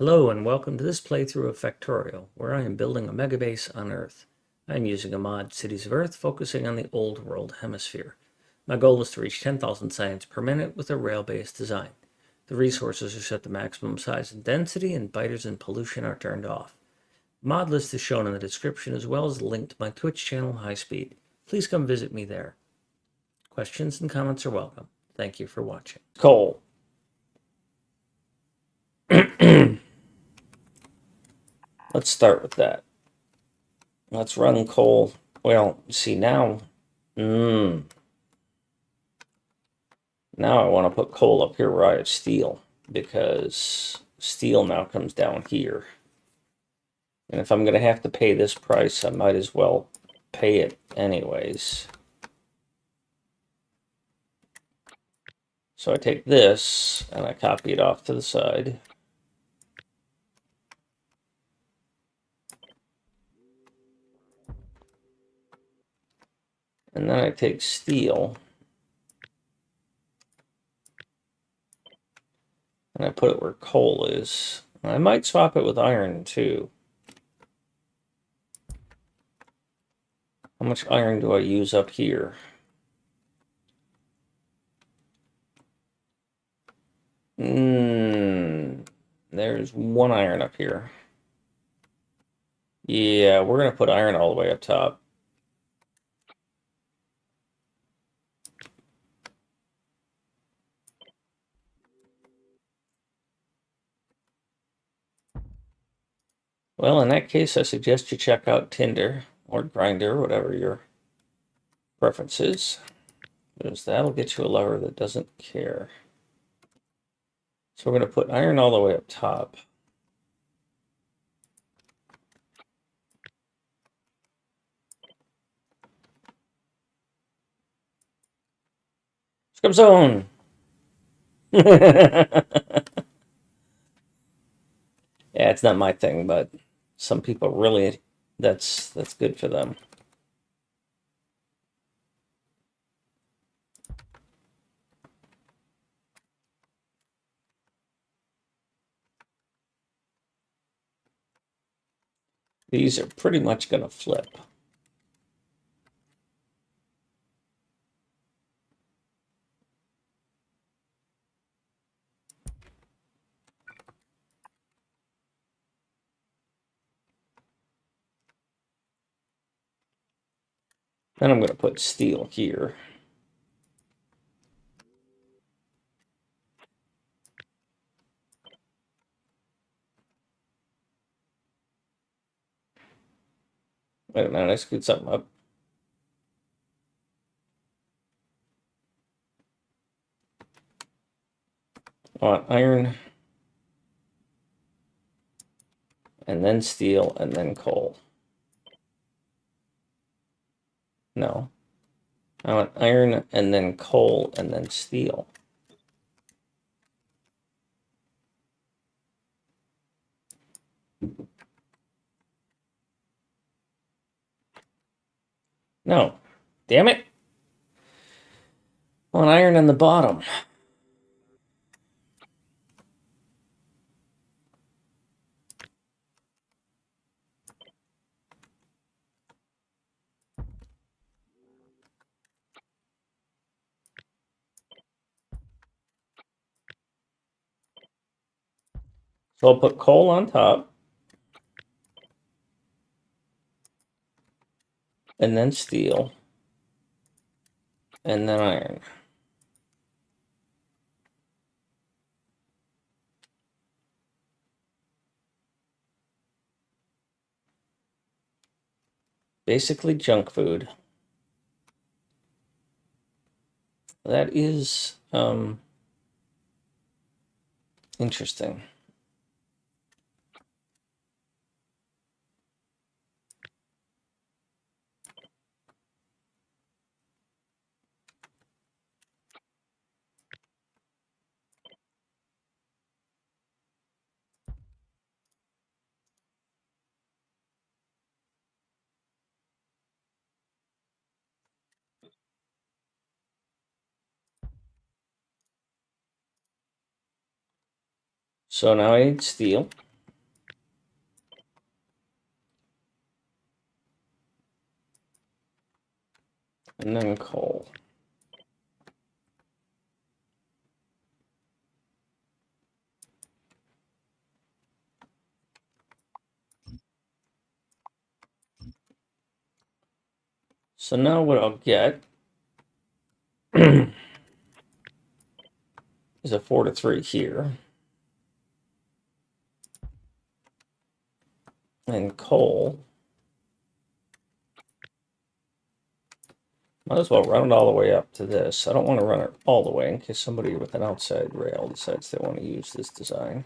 Hello and welcome to this playthrough of Factorio, where I am building a megabase on Earth. I am using a mod, Cities of Earth, focusing on the Old World Hemisphere. My goal is to reach 10,000 science per minute with a rail-based design. The resources are set to maximum size and density, and biters and pollution are turned off. The mod list is shown in the description, as well as a link to my Twitch channel, High Speed. Please come visit me there. Questions and comments are welcome. Thank you for watching. Coal. Let's start with that. Let's run coal. Well, see now, now I want to put coal up here where I have steel, because steel now comes down here. And if I'm going to have to pay this price, I might as well pay it anyways. So I take this and I copy it off to the side. And then I take steel and I put it where coal is. I might swap it with iron too. How much iron do I use up here? There's one iron up here. Yeah, we're going to put iron all the way up top. Well, in that case, I suggest you check out Tinder or Grindr, whatever your preference is, because that'll get you a lover that doesn't care. So we're going to put iron all the way up top. Scum zone! Yeah, it's not my thing, but some people really, that's good for them. These are pretty much going to flip. Then I'm going to put steel here. Wait a minute, I screwed something up. I want iron, and then steel, and then coal. No. I want iron, and then coal, and then steel. No. Damn it. I want iron on the bottom. So I'll put coal on top, and then steel, and then iron. Basically junk food. That is interesting. So now I need steel. and then coal. So now what I'll get is a 4 to 3 here. And coal. Might as well run it all the way up to this. I don't want to run it all the way in case somebody with an outside rail decides they want to use this design.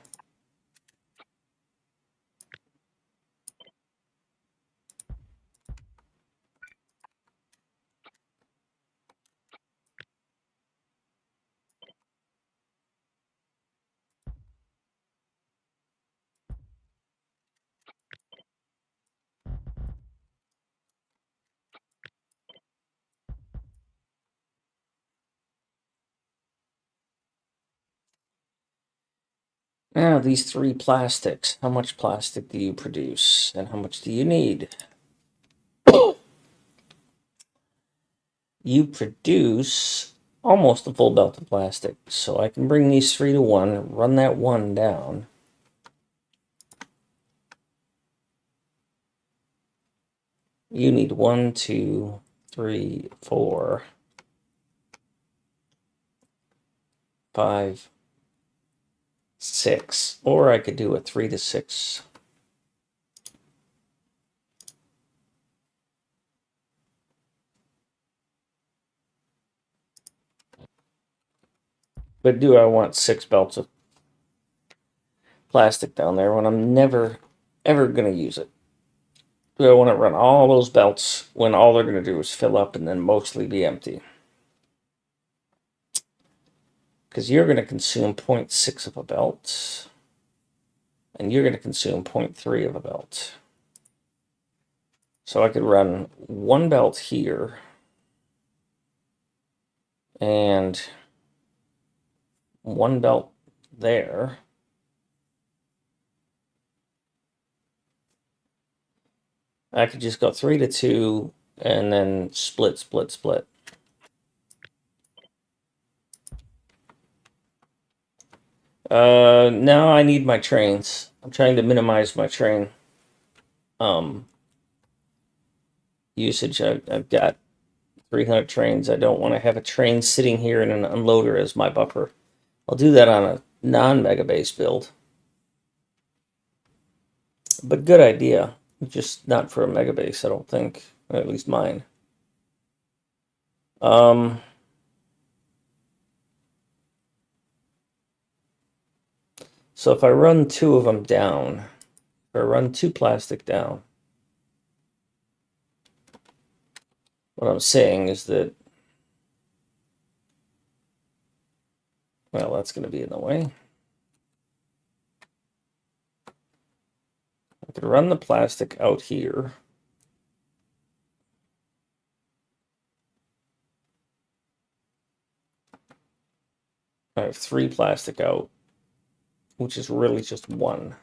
Now, these 3 plastics. How much plastic do you produce? And how much do you need? You produce almost a full belt of plastic. So I can bring these 3 to 1, run that 1 down. You need 1, 2, 3, 4, 5, 6. Or I could do a 3 to 6. But do I want 6 belts of plastic down there when I'm never, ever going to use it? Do I want to run all those belts when all they're going to do is fill up and then mostly be empty? Because you're going to consume 0.6 of a belt, and you're going to consume 0.3 of a belt. So I could run 1 belt here, and 1 belt there. I could just go 3 to 2, and then split, split, split. Now I need my trains. I'm trying to minimize my train usage. I've got 300 trains. I don't want to have a train sitting here in an unloader as my buffer. I'll do that on a non-MegaBase build. But good idea. Just not for a MegaBase, I don't think. Or at least mine. So if I run 2 of them down, if I run 2 plastic down, what I'm saying is that, well, that's going to be in the way. I could run the plastic out here. I have 3 plastic out, which is really just 1.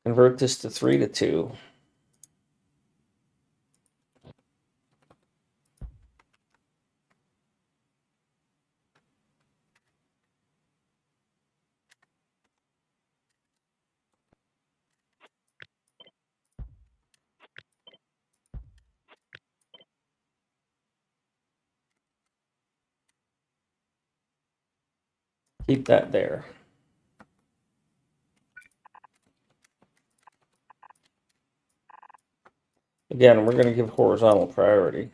Convert this to 3 to 2. Keep that there. Again, we're going to give horizontal priority.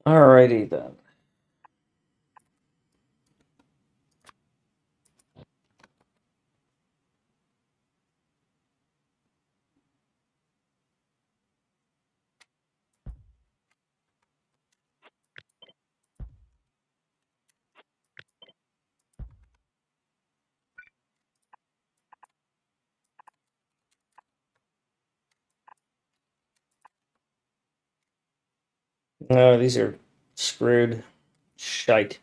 Alrighty then. No, these are screwed. Shite.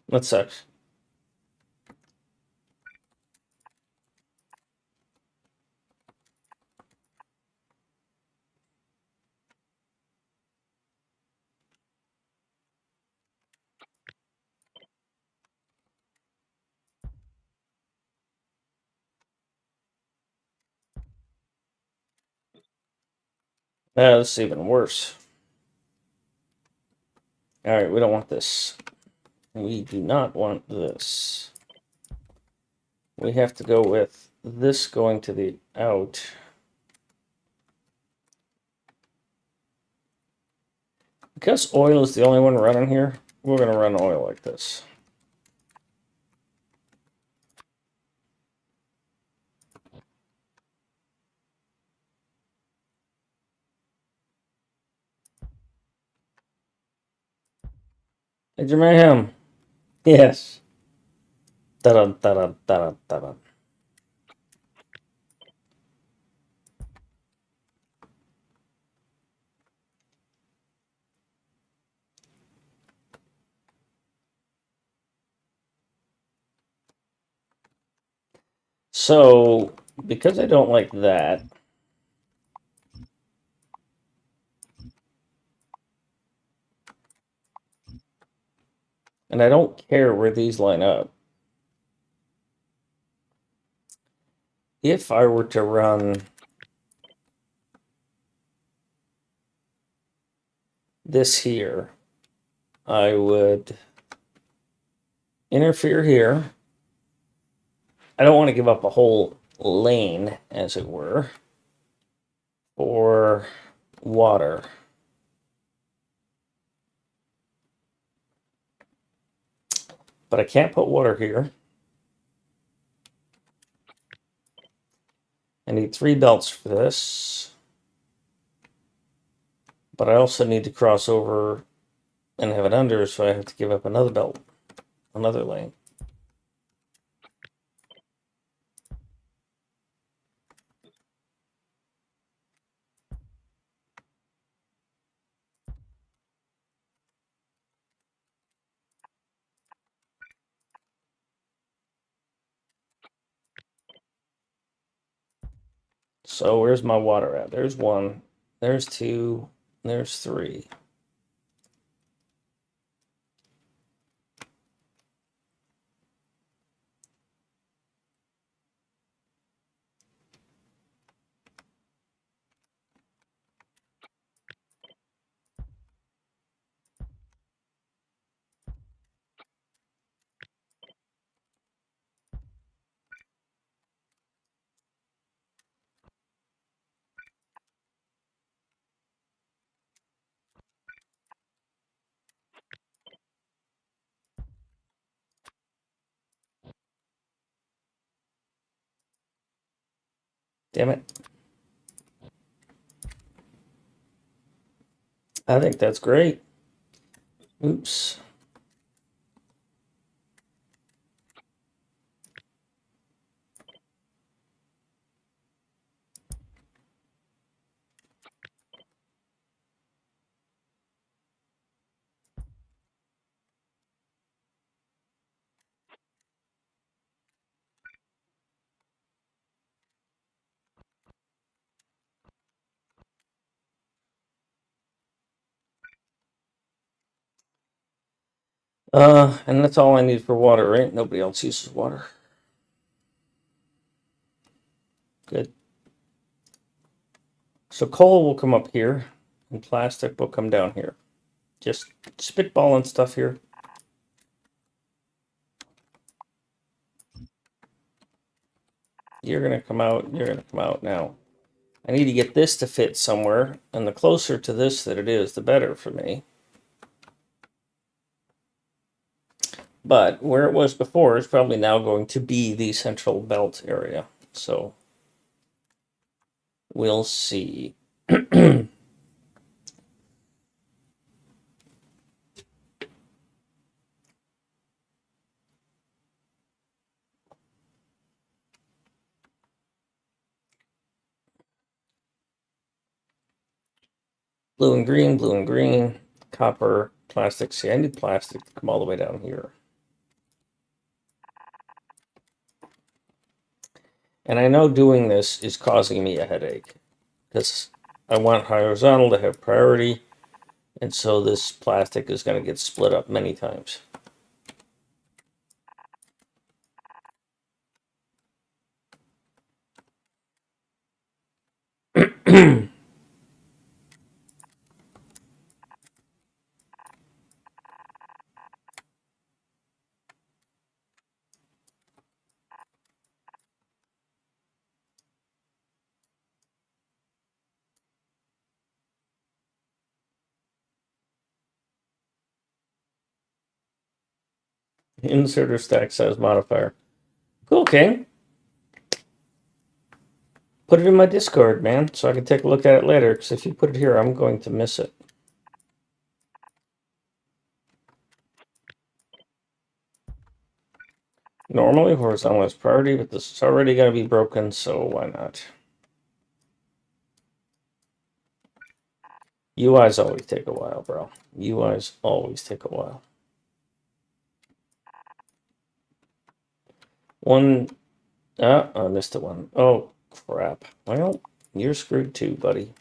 That sucks. This is even worse. Alright, we don't want this. We do not want this. We have to go with this going to the out. Because oil is the only one running here, we're going to run oil like this. Major Mayhem. Yes. Da-da, da-da, da-da, da-da. So, because I don't like that, and I don't care where these line up, if I were to run this here, I would interfere here. I don't want to give up a whole lane, as it were, for water. But I can't put water here. I need 3 belts for this. But I also need to cross over and have it under, so I have to give up another belt, another lane. So where's my water at? There's 1, there's 2, there's 3. Damn it. I think that's great. Oops. And that's all I need for water, right? Nobody else uses water. Good. So coal will come up here, and plastic will come down here. Just spitballing stuff here. You're gonna come out, you're gonna come out now. I need to get this to fit somewhere, and the closer to this that it is, the better for me. But where it was before is probably now going to be the central belt area. So we'll see. Blue and green, copper, plastic. See, I need plastic to come all the way down here. And I know doing this is causing me a headache because I want horizontal to have priority. And so this plastic is going to get split up many times. Inserter stack size modifier. Cool, King. Put it in my Discord, man, so I can take a look at it later, because if you put it here, I'm going to miss it. Normally, horizontal is priority, but this is already going to be broken, so why not? UIs always take a while, bro. UIs always take a while. I missed one. Oh, crap. Well, you're screwed too, buddy.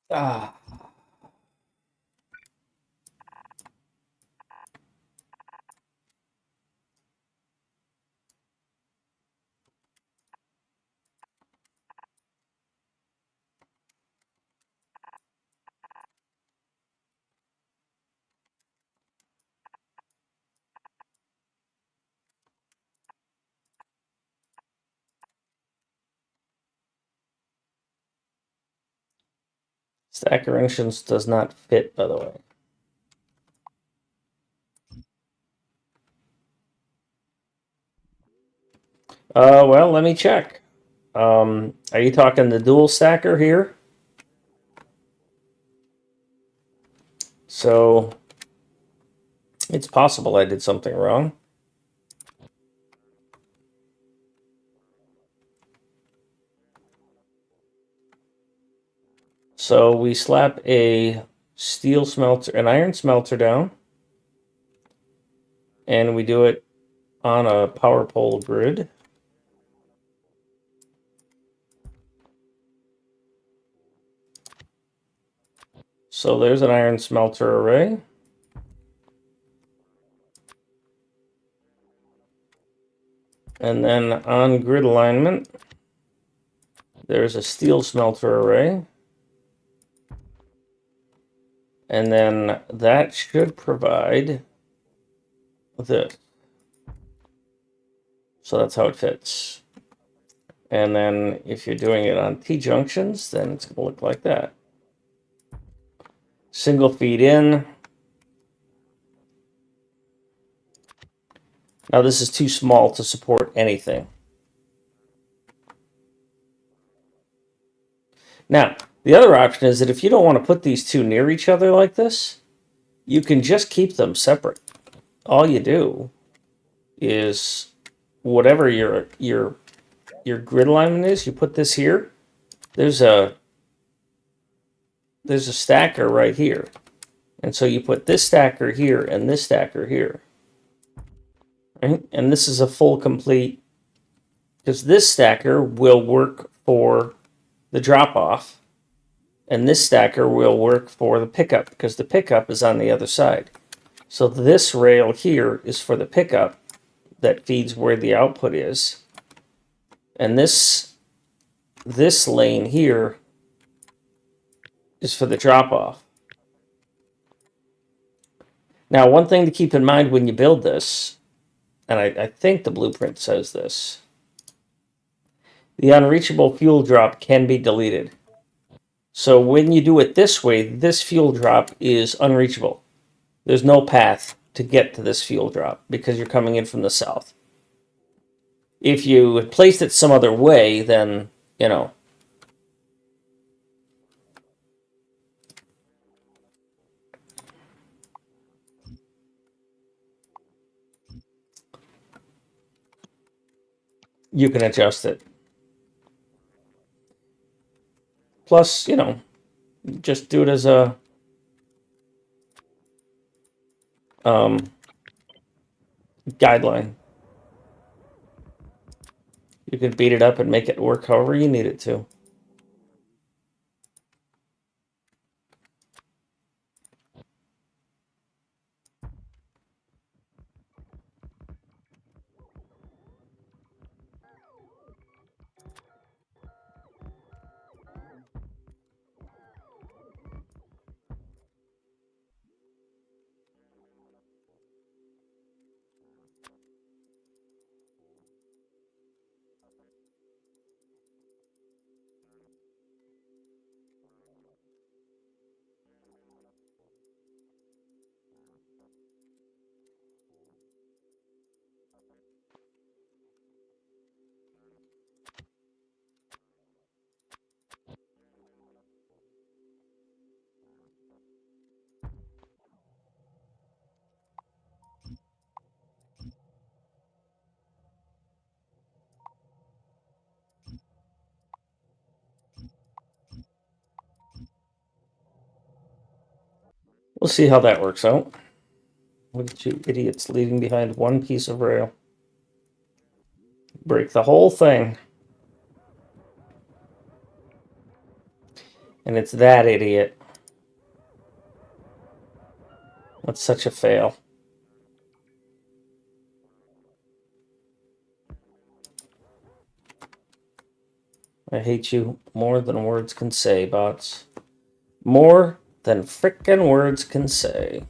Ah. Stack arrangements does not fit, by the way. Well, let me check. Are you talking the dual stacker here? So it's possible I did something wrong. So we slap a steel smelter, an iron smelter down, and we do it on a power pole grid. So there's an iron smelter array. And then on grid alignment, there's a steel smelter array. And then that should provide this. So that's how it fits. And then if you're doing it on T-junctions, then it's going to look like that. Single feed in. Now this is too small to support anything. Now, the other option is that if you don't want to put these two near each other like this, you can just keep them separate. All you do is whatever your grid alignment is, you put this here, there's a stacker right here. And so you put this stacker here and this stacker here. Right? And this is a full complete, because this stacker will work for the drop off, and this stacker will work for the pickup because the pickup is on the other side. So this rail here is for the pickup that feeds where the output is. And this lane here is for the drop off. Now, one thing to keep in mind when you build this, and I think the blueprint says this, the unreachable fuel drop can be deleted. So when you do it this way, this fuel drop is unreachable. There's no path to get to this fuel drop because you're coming in from the south. If you had placed it some other way, then, you know, you can adjust it. Plus, you know, just do it as a guideline. You can beat it up and make it work however you need it to. We'll see how that works out. Look at you idiots leaving behind one piece of rail. Break the whole thing. And it's that idiot. That's such a fail. I hate you more than words can say, bots. More than frickin' words can say.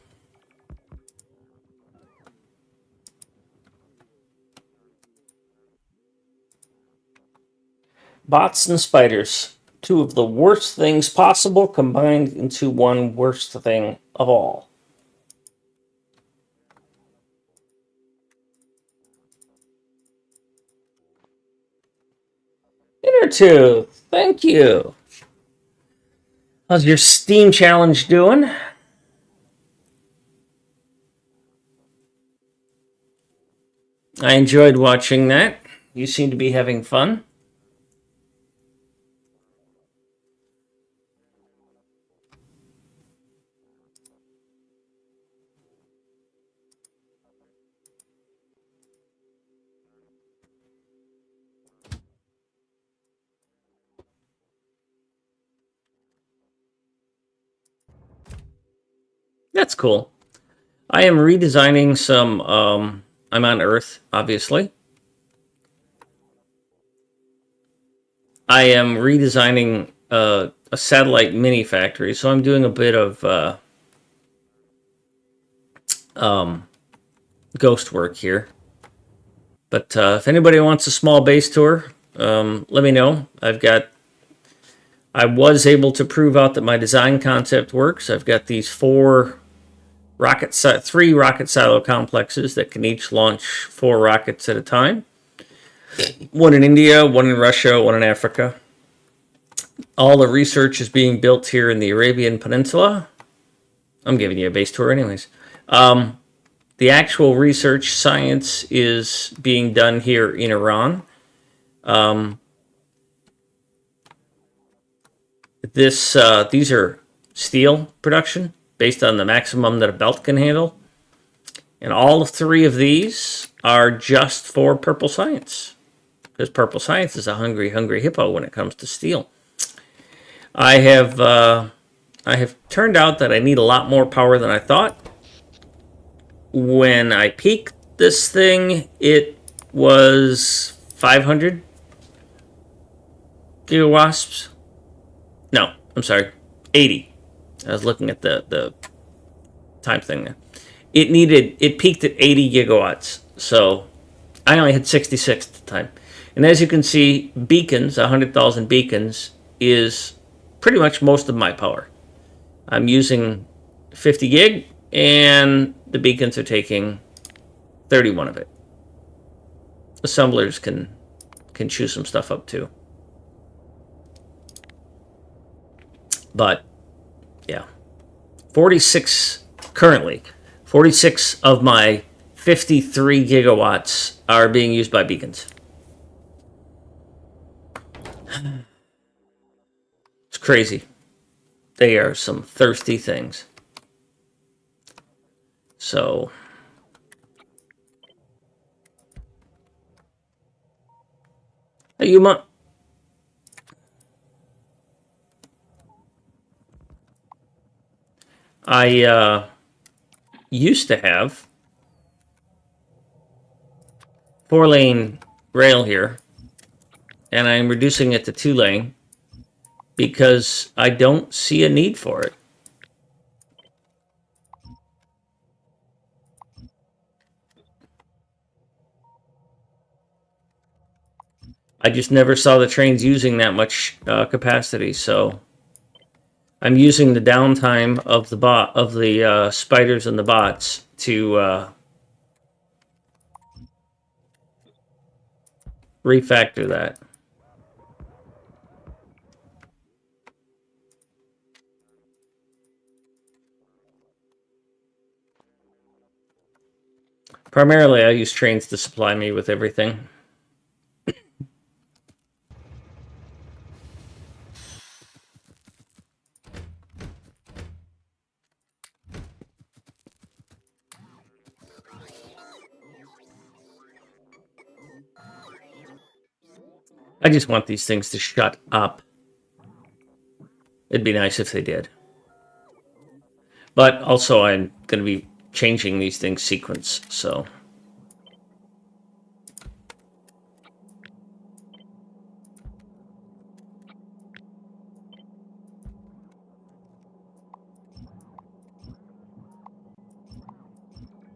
Bots and spiders. Two of the worst things possible combined into one worst thing of all. Inner Tooth, thank you. How's your Steam challenge doing? I enjoyed watching that. You seem to be having fun. That's cool. I am redesigning some. I'm on Earth, obviously. I am redesigning a satellite mini factory, so I'm doing a bit of ghost work here. But if anybody wants a small base tour, let me know. I was able to prove out that my design concept works. I've got these three rocket silo complexes that can each launch 4 rockets at a time. One in India, one in Russia, one in Africa. All the research is being built here in the Arabian Peninsula. I'm giving you a base tour anyways. The actual research science is being done here in Iran. These are steel production based on the maximum that a belt can handle. And all three of these are just for Purple Science. Because Purple Science is a hungry, hungry hippo when it comes to steel. I have turned out that I need a lot more power than I thought. When I peaked this thing, it was 500 gigawasps. No, I'm sorry, 80. I was looking at the time thing there. It peaked at 80 gigawatts. So I only had 66 at the time. And as you can see, beacons, 100,000 beacons, is pretty much most of my power. I'm using 50 gig, and the beacons are taking 31 of it. Assemblers can chew some stuff up too. But, yeah. 46 currently. 46 of my 53 gigawatts are being used by beacons. It's crazy. They are some thirsty things. So, hey, Yuma. I used to have 4-lane rail here, and I'm reducing it to 2-lane because I don't see a need for it. I just never saw the trains using that much capacity, so I'm using the downtime of the spiders and the bots to refactor that. Primarily, I use trains to supply me with everything. I just want these things to shut up. It'd be nice if they did. But also, I'm going to be changing these things sequence, so...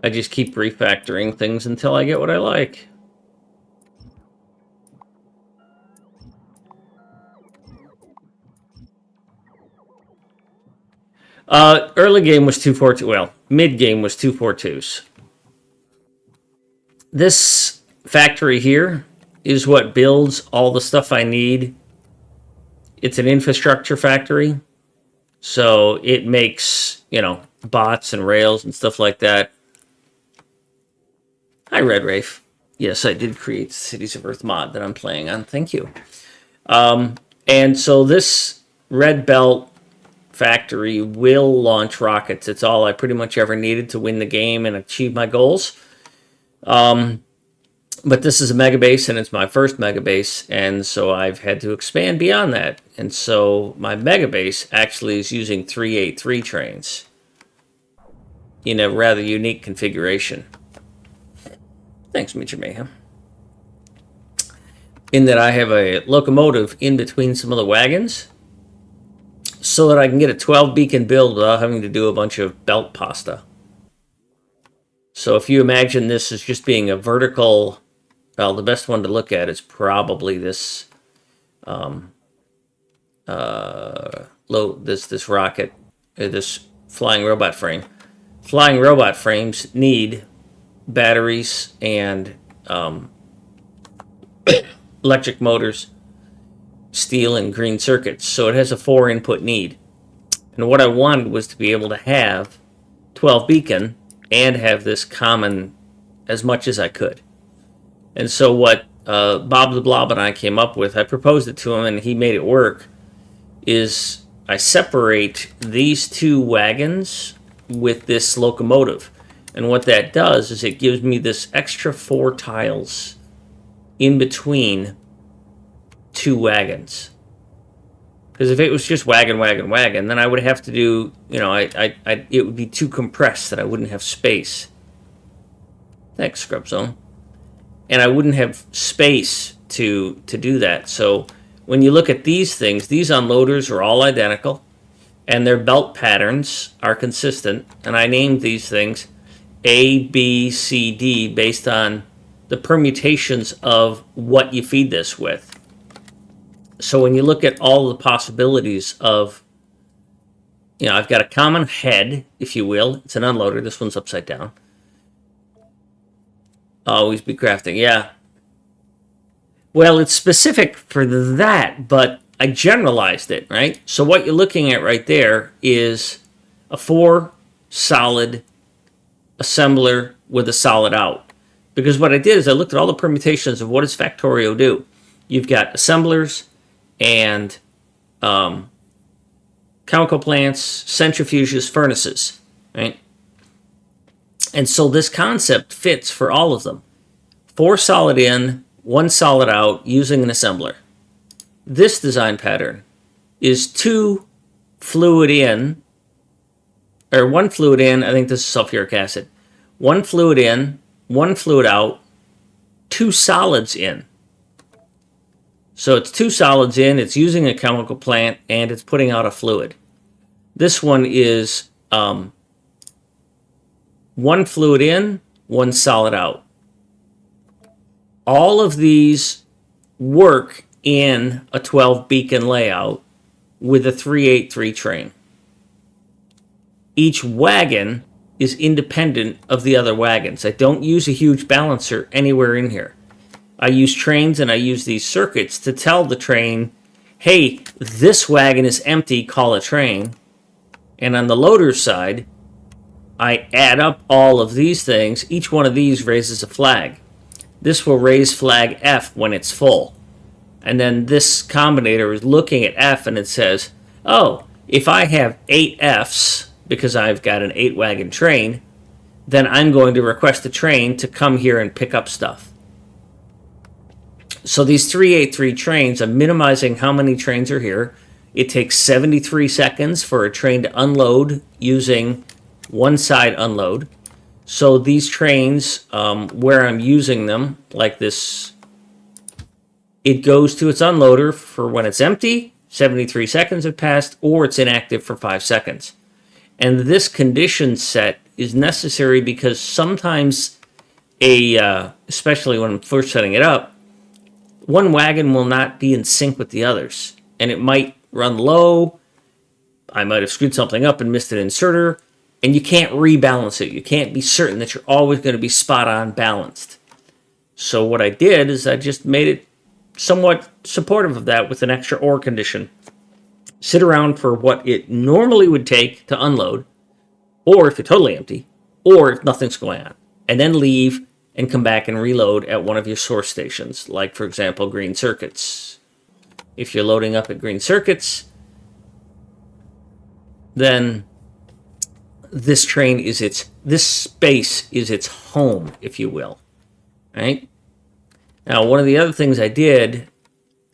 I just keep refactoring things until I get what I like. Early game was 242. Well, mid game was 242s. This factory here is what builds all the stuff I need. It's an infrastructure factory, so it makes, bots and rails and stuff like that. Hi, Red Rafe. Yes, I did create the Cities of Earth mod that I'm playing on. Thank you. And so this Red Belt factory will launch rockets. It's all I pretty much ever needed to win the game and achieve my goals. But this is a MegaBase, and it's my first MegaBase, and so I've had to expand beyond that. And so my MegaBase actually is using 383 trains in a rather unique configuration. Thanks, Mr. Mayhem. In that I have a locomotive in between some of the wagons so that I can get a 12 beacon build without having to do a bunch of belt pasta. So if you imagine this as just being a vertical, well, the best one to look at is probably this this rocket, this flying robot frame. Flying robot frames need batteries and electric motors, steel and green circuits, so it has a 4-input need. And what I wanted was to be able to have 12 beacon and have this common as much as I could. And so what Bob the Blob and I came up with, I proposed it to him and he made it work, is I separate these two wagons with this locomotive. And what that does is it gives me this extra 4 tiles in between 2 wagons. Because if it was just wagon, then I would have to do, it would be too compressed that I wouldn't have space. Thanks, Scrub Zone. And I wouldn't have space to do that. So when you look at these things, these unloaders are all identical, and their belt patterns are consistent. And I named these things A, B, C, D based on the permutations of what you feed this with. So when you look at all the possibilities of, I've got a common head, if you will. It's an unloader. This one's upside down. Always be crafting. Yeah. Well, it's specific for that, but I generalized it, right? So what you're looking at right there is a 4 solid assembler with a solid out. Because what I did is I looked at all the permutations of what does Factorio do. You've got assemblers and chemical plants, centrifuges, furnaces, right? And so this concept fits for all of them. 4 solid in, 1 solid out using an assembler. This design pattern is 2 fluid in, or 1 fluid in, I think this is sulfuric acid. 1 fluid in, 1 fluid out, 2 solids in. So it's 2 solids in, it's using a chemical plant, and it's putting out a fluid. This one is 1 fluid in, 1 solid out. All of these work in a 12 beacon layout with a 383 train. Each wagon is independent of the other wagons. I don't use a huge balancer anywhere in here. I use trains and I use these circuits to tell the train, hey, this wagon is empty, call a train. And on the loader side, I add up all of these things. Each one of these raises a flag. This will raise flag F when it's full. And then this combinator is looking at F and it says, oh, if I have 8 Fs, because I've got an 8 wagon train, then I'm going to request a train to come here and pick up stuff. So these 383 trains, I'm minimizing how many trains are here. It takes 73 seconds for a train to unload using one side unload. So these trains, where I'm using them, like this, it goes to its unloader for when it's empty, 73 seconds have passed, or it's inactive for 5 seconds. And this condition set is necessary because sometimes, especially when I'm first setting it up, one wagon will not be in sync with the others. And it might run low. I might have screwed something up and missed an inserter. And you can't rebalance it. You can't be certain that you're always going to be spot on balanced. So what I did is I just made it somewhat supportive of that with an extra OR condition. Sit around for what it normally would take to unload, or if you're totally empty, or if nothing's going on. And then leave and come back and reload at one of your source stations, like, for example, green circuits. If you're loading up at green circuits, then this space is its home, if you will. Right? Now, one of the other things I did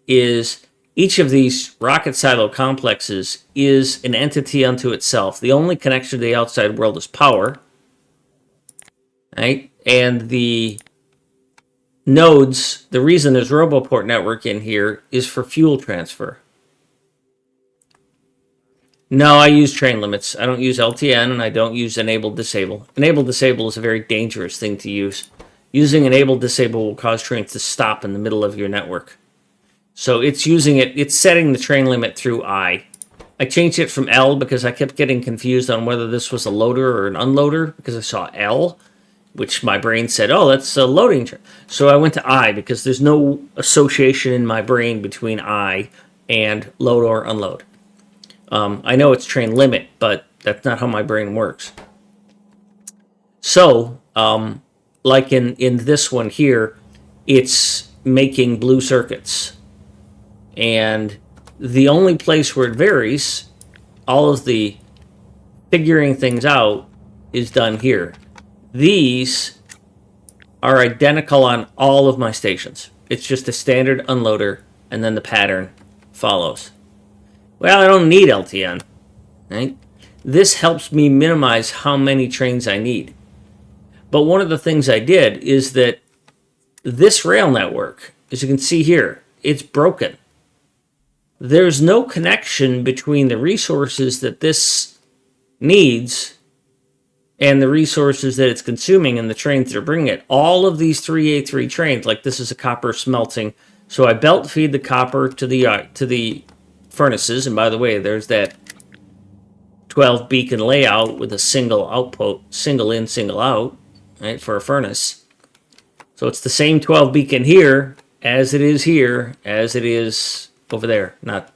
is each of these rocket silo complexes is an entity unto itself. The only connection to the outside world is power. Right? And the nodes, the reason there's RoboPort network in here is for fuel transfer. No, I use train limits. I don't use LTN, and I don't use enable disable. Enable disable is a very dangerous thing to use. Using enable disable will cause trains to stop in the middle of your network. So it's setting the train limit through I. I changed it from L because I kept getting confused on whether this was a loader or an unloader because I saw L, which my brain said, oh, that's a loading train. So I went to I because there's no association in my brain between I and load or unload. I know it's train limit, but that's not how my brain works. So, like in this one here, it's making blue circuits. And The only place where it varies, all of the figuring things out, is done here. These are identical on all of my stations. It's just a standard unloader, and then the pattern follows. Well, I don't need LTN, right? This helps me minimize how many trains I need. But one of the things I did is that this rail network, as you can see here, it's broken. There's no connection between the resources that this needs and the resources that it's consuming and the trains that are bringing it. All of these 3A3 trains, like this is a copper smelting, so I belt feed the copper to the furnaces. And by the way, there's that 12 beacon layout with a single output, single in, single out, right, for a furnace. So it's the same 12 beacon here as it is here, as it is over there. Not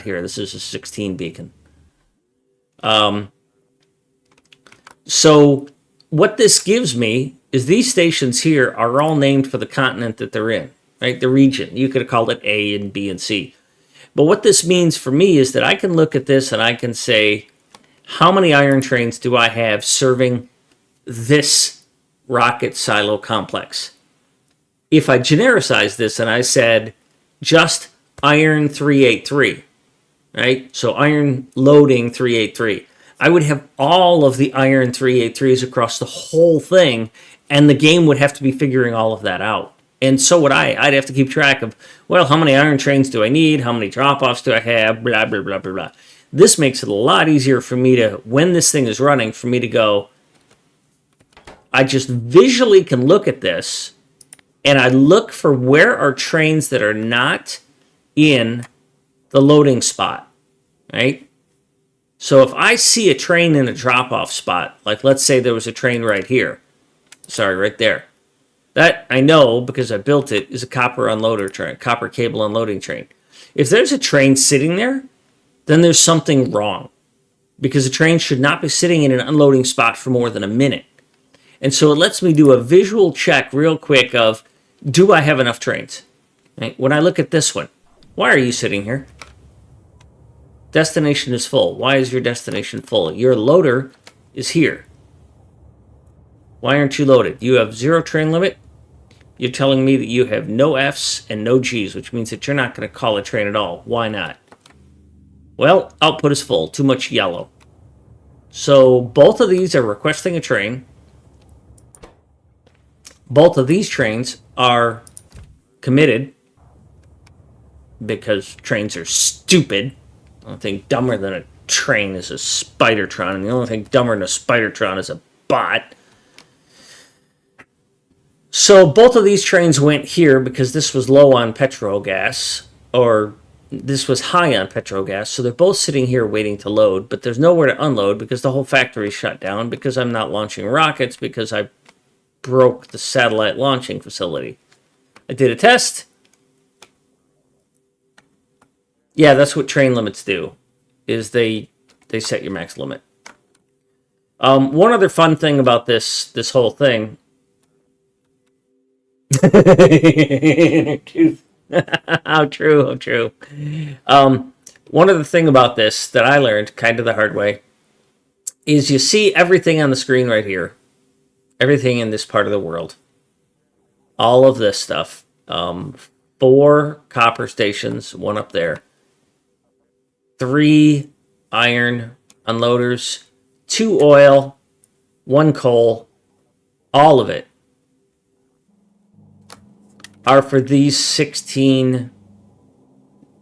here. This is a 16 beacon. So what this gives me is these stations here are all named for the continent that they're in, right? The region. You could have called it A and B and C. But what this means for me is that I can look at this and I can say, how many iron trains do I have serving this rocket silo complex? If I genericize this and I said just iron 383, right? So iron loading 383. I would have all of the iron 383s across the whole thing, and the game would have to be figuring all of that out. And so would I. I'd have to keep track of, well, how many iron trains do I need? How many drop-offs do I have? Blah, blah, blah, blah, blah. This makes it a lot easier for me to, when this thing is running, for me to go, I just visually can look at this, and I look for where are trains that are not in the loading spot, right? So if I see a train in a drop-off spot, like let's say there was a train right here, sorry, right there, that I know because I built it is a copper unloader train, copper cable unloading train. If there's a train sitting there, then there's something wrong because a train should not be sitting in an unloading spot for more than a minute. And so it lets me do a visual check real quick of, do I have enough trains? Right? When I look at this one, why are you sitting here? Destination is full. Why is your destination full? Your loader is here. Why aren't you loaded? You have 0 train limit. You're telling me that you have no Fs and no Gs, which means that you're not going to call a train at all. Why not? Well, output is full. Too much yellow. So both of these are requesting a train. Both of these trains are committed because trains are stupid. The only thing dumber than a train is a Spidertron, and the only thing dumber than a Spidertron is a bot. So both of these trains went here because this was low on petrol gas, or this was high on petrol gas, so they're both sitting here waiting to load, but there's nowhere to unload because the whole factory is shut down, because I'm not launching rockets, because I broke the satellite launching facility. I did a test. Yeah, that's what train limits do, is they set your max limit. One other fun thing about this whole thing. How true. One other thing about this that I learned kind of the hard way is you see everything on the screen right here. Everything in this part of the world. All of this stuff. 4 copper stations, 1 up there. 3 iron unloaders, 2 oil, 1 coal, all of it are for these 16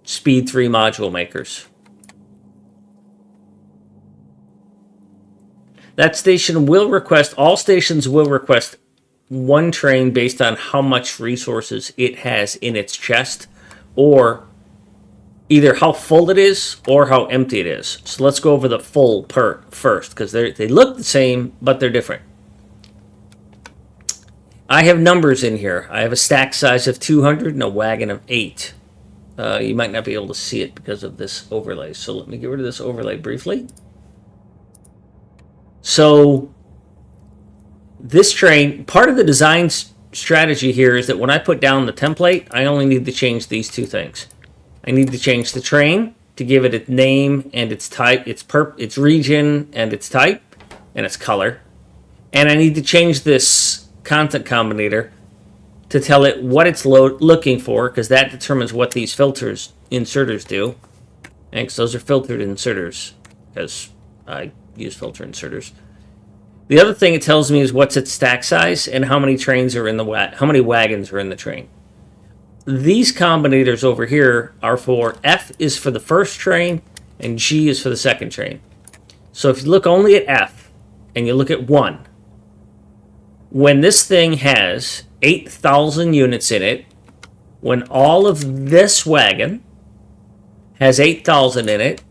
Speed 3 module makers. That station will request, all stations will request 1 train based on how much resources it has in its chest, or either how full it is or how empty it is. So let's go over the full part first, because they look the same, but they're different. I have numbers in here. I have a stack size of 200 and a wagon of 8. You might not be able to see it because of this overlay. So let me get rid of this overlay briefly. So this train, part of the design strategy here is that when I put down the template, I only need to change these 2 things. I need to change the train to give it its name and its type, its region and its type and its color. And I need to change this content combinator to tell it what it's looking for, because that determines what these inserters do. Thanks, those are filtered inserters, because I use filter inserters. The other thing it tells me is what's its stack size and how many trains are in how many wagons are in the train. These combinators over here are for F is for the first train and G is for the second train. So if you look only at F and you look at 1, when this thing has 8,000 units in it, when all of this wagon has 8,000 in it,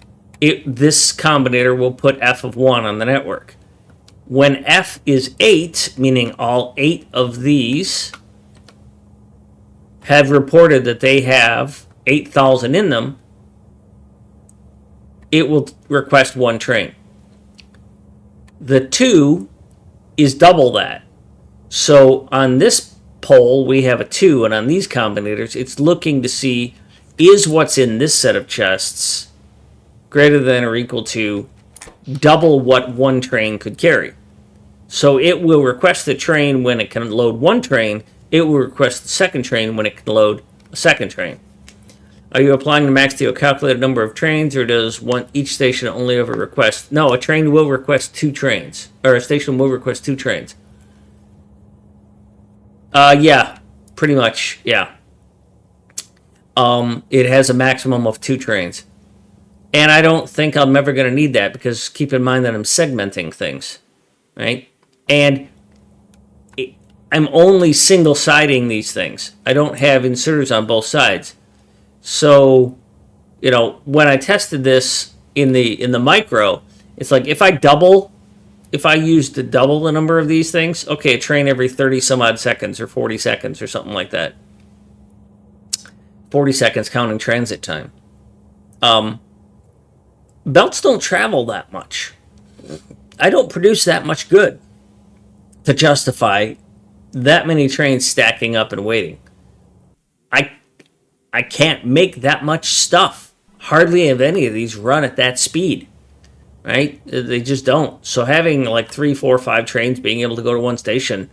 this combinator will put F of 1 on the network. When F is 8, meaning all 8 of these have reported that they have 8,000 in them, it will request 1 train. The 2 is double that. So on this pole, we have a 2, and on these combinators, it's looking to see, is what's in this set of chests greater than or equal to double what 1 train could carry. So it will request the train when it can load 1 train. It will request the second train when it can load a second train. Are you applying the max to a calculated number of trains, or does each station only ever request? No, a train will request 2 trains, or a station will request 2 trains. Yeah, pretty much, yeah. It has a maximum of 2 trains. And I don't think I'm ever going to need that, because keep in mind that I'm segmenting things, right? And I'm only single-siding these things. I don't have inserters on both sides. So, when I tested this in the micro, it's like if I used to double the number of these things, okay, a train every 30 some odd seconds or 40 seconds or something like that. 40 seconds counting transit time. Belts don't travel that much. I don't produce that much good to justify that many trains stacking up and waiting. I can't make that much stuff. Hardly have any of these run at that speed, right? They just don't. So having like 3, 4, 5 trains being able to go to one station,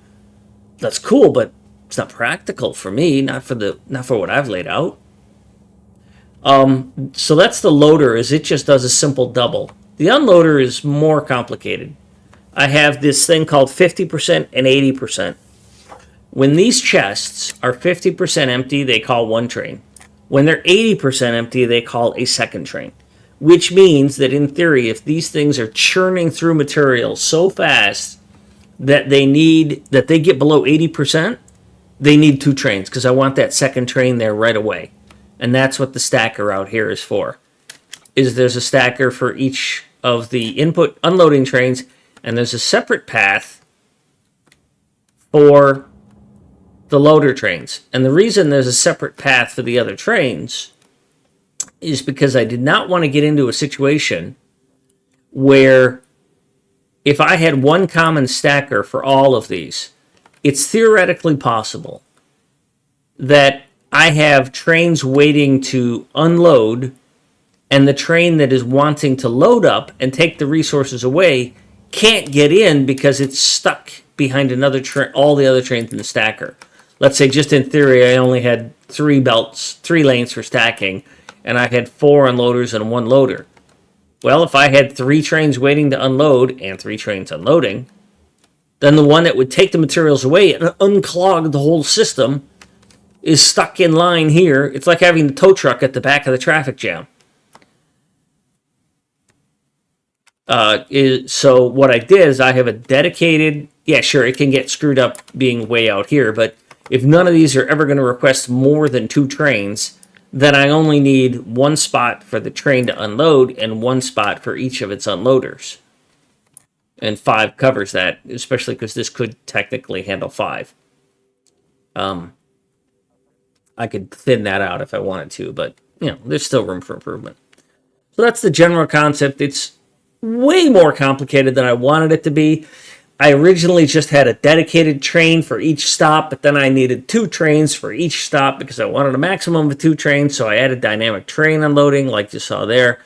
that's cool, but it's not practical for me, not for what I've laid out. So that's the loader, is it just does a simple double. The unloader is more complicated. I have this thing called 50% and 80%. When these chests are 50% empty, they call 1 train. When they're 80% empty, they call a second train. Which means that in theory, if these things are churning through material so fast that they get below 80%, they need 2 trains, because I want that second train there right away. And that's what the stacker out here is for. There's a stacker for each of the input unloading trains, and there's a separate path for the loader trains. And the reason there's a separate path for the other trains is because I did not want to get into a situation where if I had 1 common stacker for all of these, it's theoretically possible that I have trains waiting to unload, and the train that is wanting to load up and take the resources away can't get in because it's stuck behind all the other trains in the stacker. Let's say, just in theory, I only had 3 lanes for stacking, and I had 4 unloaders and 1 loader. Well, if I had 3 trains waiting to unload and 3 trains unloading, then the one that would take the materials away and unclog the whole system is stuck in line here. It's like having the tow truck at the back of the traffic jam. So what I did is I have a dedicated, yeah, sure, it can get screwed up being way out here, but if none of these are ever going to request more than 2 trains, then I only need 1 spot for the train to unload and 1 spot for each of its unloaders. And 5 covers that, especially because this could technically handle 5. I could thin that out if I wanted to, but there's still room for improvement. So that's the general concept. It's way more complicated than I wanted it to be. I originally just had a dedicated train for each stop, but then I needed 2 trains for each stop because I wanted a maximum of 2 trains, so I added dynamic train unloading like you saw there.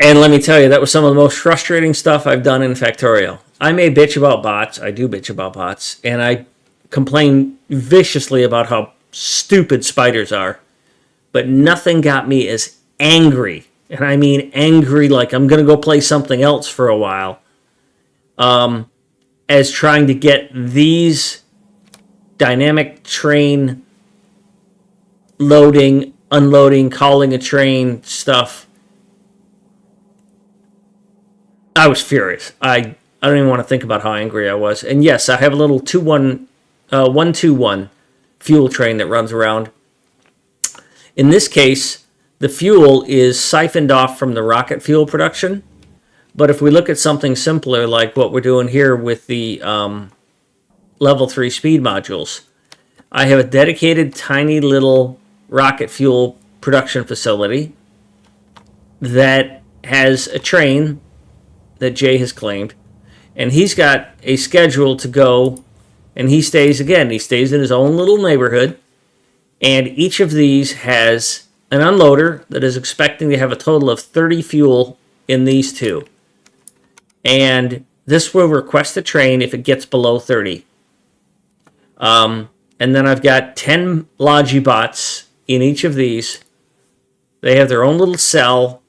And let me tell you, that was some of the most frustrating stuff I've done in Factorio. I may bitch about bots, I do bitch about bots, and I complain viciously about how stupid spiders are, but nothing got me as angry, and I mean angry like I'm going to go play something else for a while, as trying to get these dynamic train loading, unloading, calling a train stuff. I was furious. I don't even want to think about how angry I was. And yes, I have a little 121 fuel train that runs around. In this case, the fuel is siphoned off from the rocket fuel production. But if we look at something simpler like what we're doing here with the level 3 speed modules, I have a dedicated tiny little rocket fuel production facility that has a train that Jay has claimed, and he's got a schedule to go, and he stays in his own little neighborhood, and each of these has an unloader that is expecting to have a total of 30 fuel in these 2. And this will request a train if it gets below 30. And then I've got 10 Logi bots in each of these. They have their own little cell,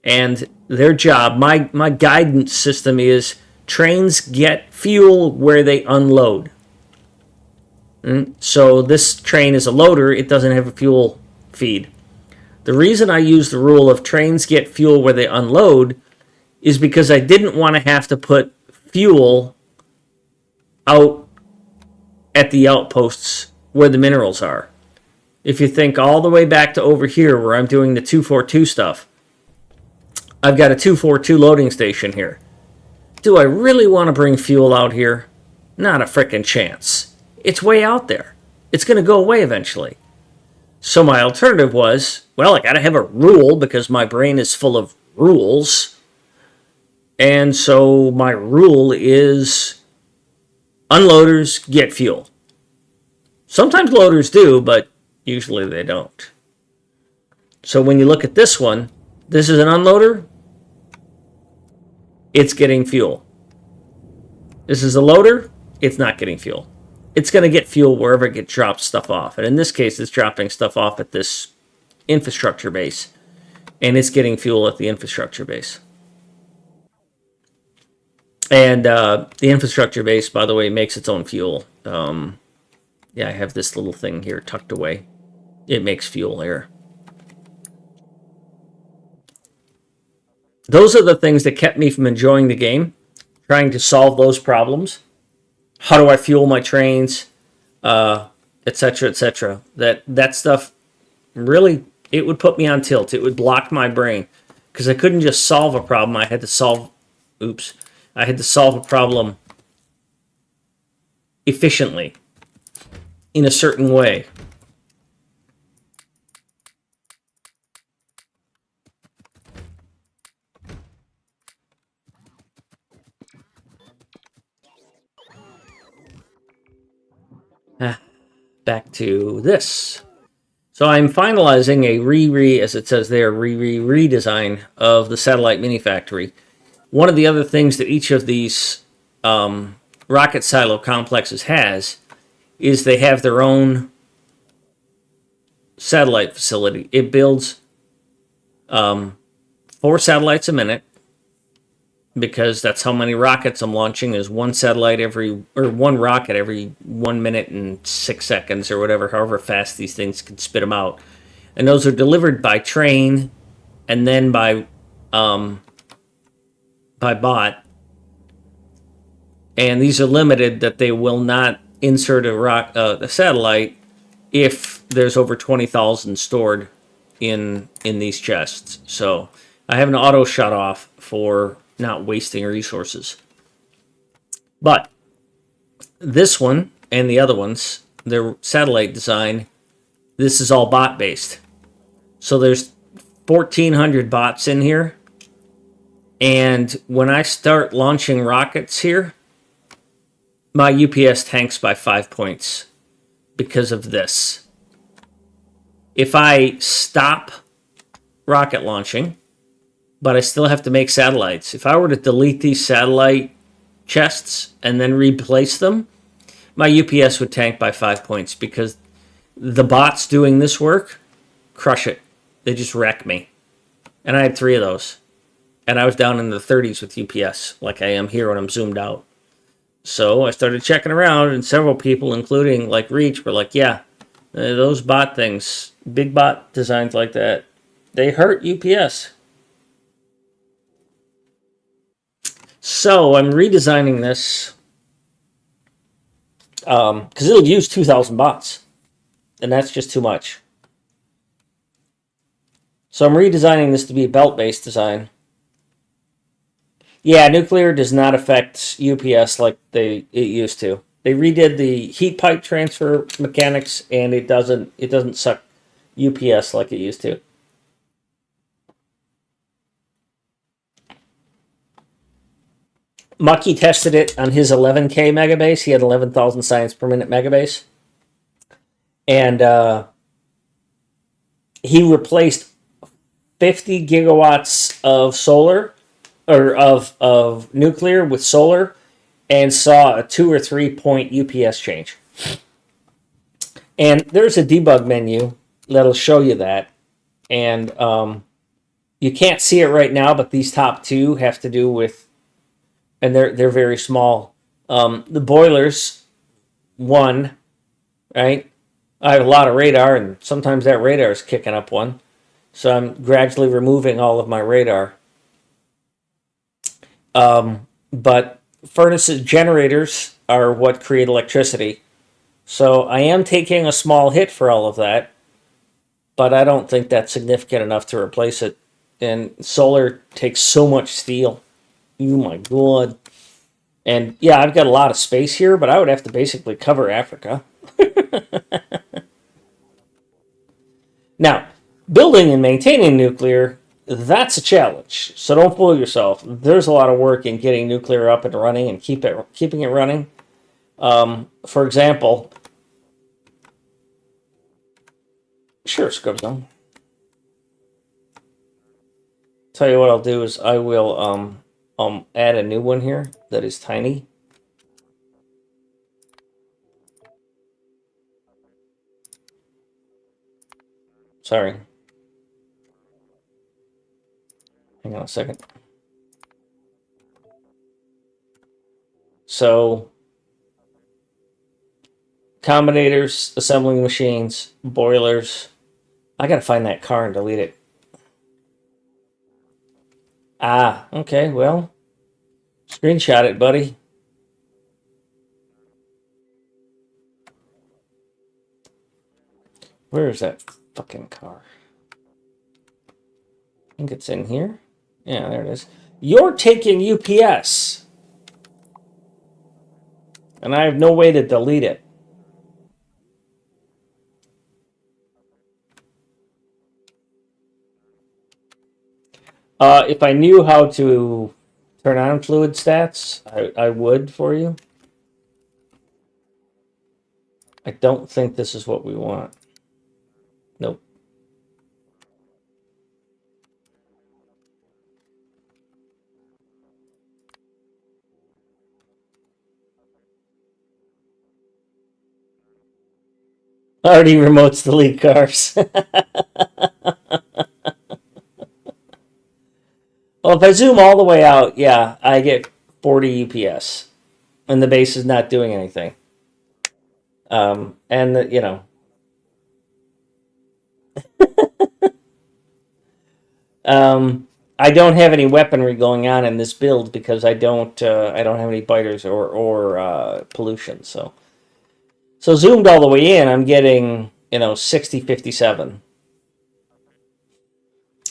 and their job, my guidance system is trains get fuel where they unload. So this train is a loader, it doesn't have a fuel feed. The reason I use the rule of trains get fuel where they unload is because I didn't want to have to put fuel out at the outposts where the minerals are. If you think all the way back to over here where I'm doing the 242 stuff, I've got a 242 loading station here. Do I really want to bring fuel out here? Not a frickin' chance. It's way out there. It's going to go away eventually. So my alternative was, well, I got to have a rule because my brain is full of rules. And so my rule is unloaders get fuel. Sometimes loaders do, but usually they don't. So when you look at this one, this is an unloader. It's getting fuel. This is a loader. It's not getting fuel. It's going to get fuel wherever it gets dropped stuff off. And in this case, it's dropping stuff off at this infrastructure base. And it's getting fuel at the infrastructure base. And the infrastructure base, by the way, makes its own fuel. Yeah, I have this little thing here tucked away. It makes fuel here. Those are the things that kept me from enjoying the game, trying to solve those problems. How do I fuel my trains, etc., etc. That stuff really, it would put me on tilt. It would block my brain because I couldn't just solve a problem. I had to solve a problem efficiently in a certain way. Back to this. So I'm finalizing a as it says there, redesign of the satellite mini factory. One of the other things that each of these rocket silo complexes has is they have their own satellite facility. It builds 4 satellites a minute because that's how many rockets I'm launching. Is one rocket every 1 minute and 6 seconds or whatever, however fast these things can spit them out. And those are delivered by train and then by bot. And these are limited that they will not insert a satellite if there's over 20,000 stored in these chests. So I have an auto shut off for not wasting resources. But this one and the other ones, their satellite design, this is all bot based. So there's 1,400 bots in here. And when I start launching rockets here, my UPS tanks by 5 points because of this. If I stop rocket launching, but I still have to make satellites, if I were to delete these satellite chests and then replace them, my UPS would tank by 5 points because the bots doing this work crush it. They just wreck me. And I had 3 of those. And I was down in the 30s with UPS, like I am here when I'm zoomed out. So I started checking around, and several people, including like Reach, were like, yeah, those bot things, big bot designs like that, they hurt UPS. So I'm redesigning this because it'll use 2,000 bots, and that's just too much. So I'm redesigning this to be a belt-based design. Yeah, nuclear does not affect UPS like it used to. They redid the heat pipe transfer mechanics, and it doesn't suck UPS like it used to. Mucky tested it on his 11K MegaBase. He had 11,000 science per minute MegaBase, and he replaced 50 gigawatts of solar or of nuclear with solar, and saw a 2 or 3 point UPS change. And there's a debug menu that'll show you that, and you can't see it right now, but these top 2 have to do with, and they're very small. The boilers, 1, right? I have a lot of radar, and sometimes that radar is kicking up 1. So I'm gradually removing all of my radar. But furnaces, generators are what create electricity. So I am taking a small hit for all of that, but I don't think that's significant enough to replace it. And solar takes so much steel. Oh my god. And yeah, I've got a lot of space here, but I would have to basically cover Africa. Now, building and maintaining nuclear, that's a challenge. So don't fool yourself. There's a lot of work in getting nuclear up and running and keeping it running. For example, sure, Scrubs on. Tell you what I'll do is I will add a new one here that is tiny. Sorry. Hang on a second. So, combinators, assembling machines, boilers. I gotta find that car and delete it. Ah, okay, well, screenshot it, buddy. Where is that fucking car? I think it's in here. Yeah, there it is. You're taking UPS. And I have no way to delete it. If I knew how to turn on fluid stats, I would for you. I don't think this is what we want. Nope. Already remotes delete cars. Well, if I zoom all the way out, yeah, I get 40 UPS. And the base is not doing anything. You know, I don't have any weaponry going on in this build because I don't have any biters or pollution. So zoomed all the way in, I'm getting 60, 57.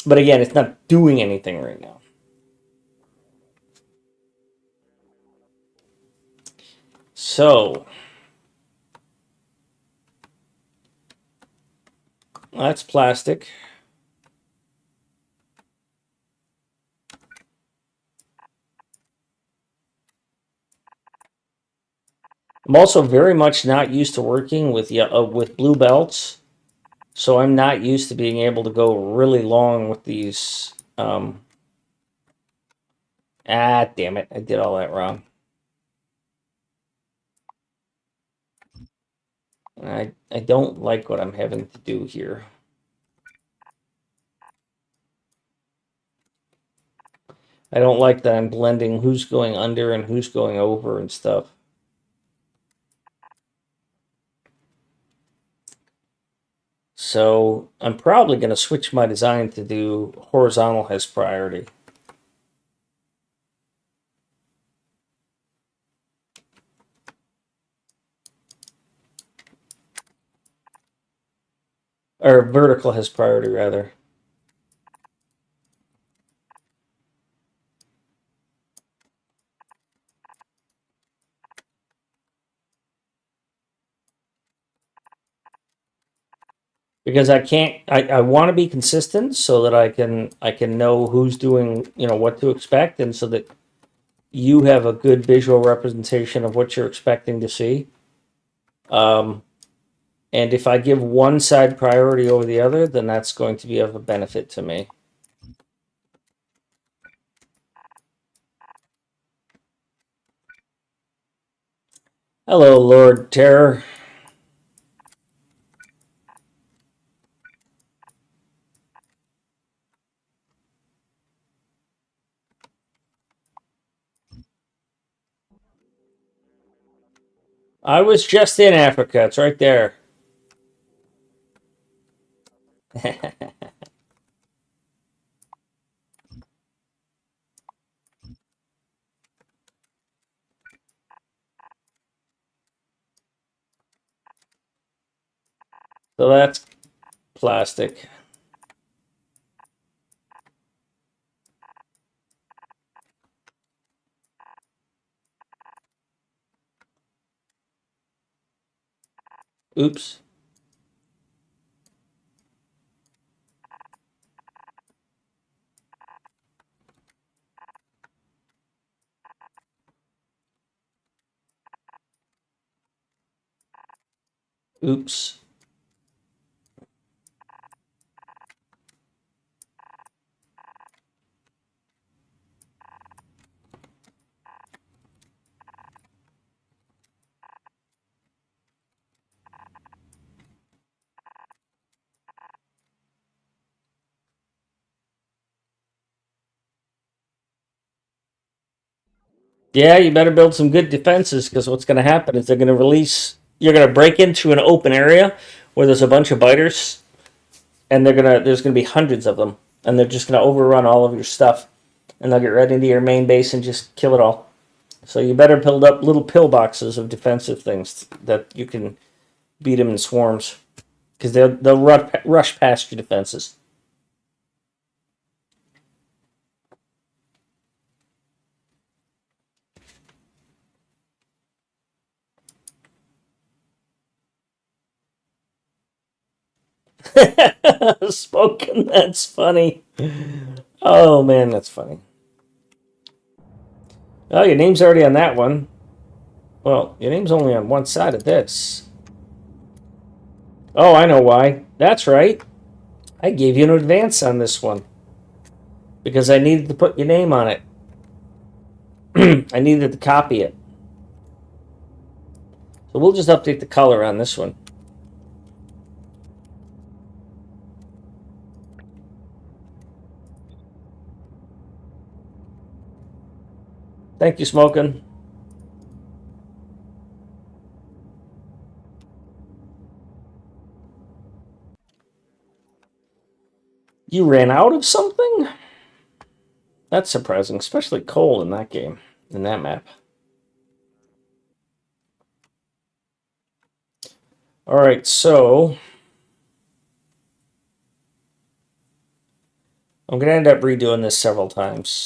But again, it's not doing anything right now. So that's plastic. I'm also very much not used to working with blue belts, so I'm not used to being able to go really long with these. Damn it! I did all that wrong. I don't like what I'm having to do here. I don't like that I'm blending who's going under and who's going over and stuff. So I'm probably going to switch my design to do horizontal has priority. Or vertical has priority, rather. Because I want to be consistent so that I can know who's doing, what to expect, and so that you have a good visual representation of what you're expecting to see. And if I give one side priority over the other, then that's going to be of a benefit to me. Hello, Lord Terror. I was just in Africa. It's right there. So that's plastic. Oops. Oops. Yeah, you better build some good defenses because what's going to happen is they're going to release. You're going to break into an open area where there's a bunch of biters, and there's going to be hundreds of them, and they're just going to overrun all of your stuff, and they'll get right into your main base and just kill it all. So you better build up little pillboxes of defensive things that you can beat them in swarms because they'll rush past your defenses. Spoken. That's funny. Oh man, that's funny. Oh, your name's already on that one. Well, your name's only on one side of this. Oh, I know why. That's right. I gave you an advance on this one because I needed to put your name on it. I needed to copy it. So we'll just update the color on this one. Thank you, Smokin'. You ran out of something? That's surprising, especially coal in that game, in that map. All right, so I'm going to end up redoing this several times.